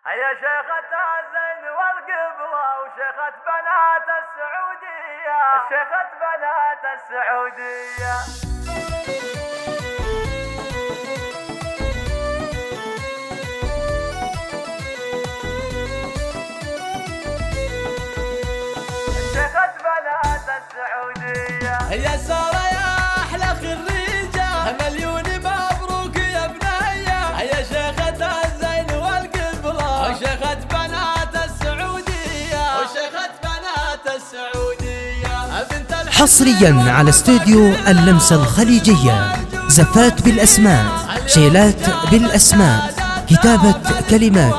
هيا شيخة الزين والقبلة وشيخة بنات السعودية، شيخة بنات السعودية. شيخة بنات السعودية يا سارة يا أحلى خريجة، مليون مبروك يا بنية. يا شيخة الزين والقبلة وشيخة بنات السعودية، وشيخة بنات السعودية. حصريا على استوديو اللمسة الخليجية. زفات بالأسماء، شيلات بالأسماء، كتابة كلمات،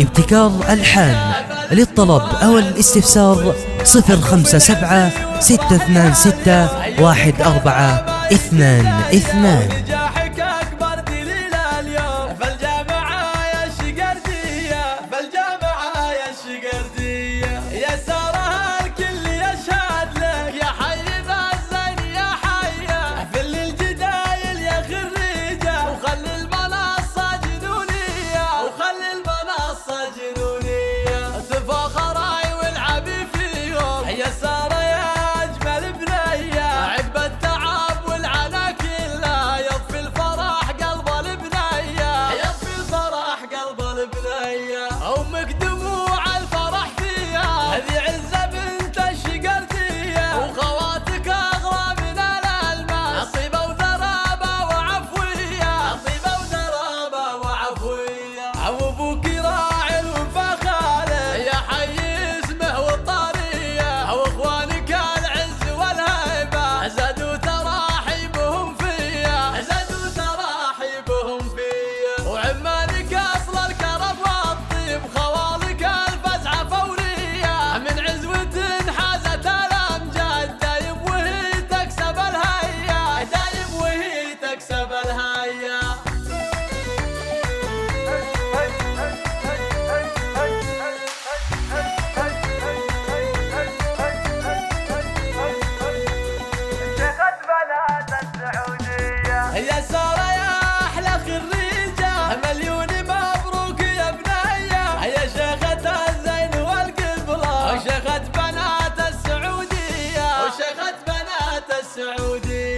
ابتكار ألحان. للطلب أو الاستفسار 057-626-1422. نجاحك أكبر دليل اليوم، فالجامعة يا الشقردية، فالجامعة يا الشقردية. يا سارة الكل يشهد لك، يا حي ذا الزين يا حية. فل الجدايل يا خريجة، وخلي المنصة جنونية، وخلي المنصة جنونية. تفاخري والعبي فيهم يا سارة يا أجمل بنية. عقب التعب والعنا كله يطفي الفرح قلب البنية، يطفي الفرح قلب البنية. أمك دموع الفرح فيها، هذه عزة بنت الشقردية. وخواتك أغلى من الألماس، طيبة وذرابة وعفوية، طيبة وذرابة وعفوية. أبوك راعي الوفا خالد، يا حي اسمه والطرية. واخوانك العز والهيبة، زادوا تراحيبهم فيا، زادوا تراحيبهم فيا. وعمانك اصل الكرم والطيب، خوالك الفزعة فورية. من عزوة حازت الامجاد، دايم وهي تكسب الهيا، دايم وهي تكسب الهيا. شيخة بنات السعودية يا سارة يا أحلى خريجة، مليون مبروك يا بنية. يا شيخة الزين والقبلة وشيخة بنات السعودية، وشيخة بنات السعودية.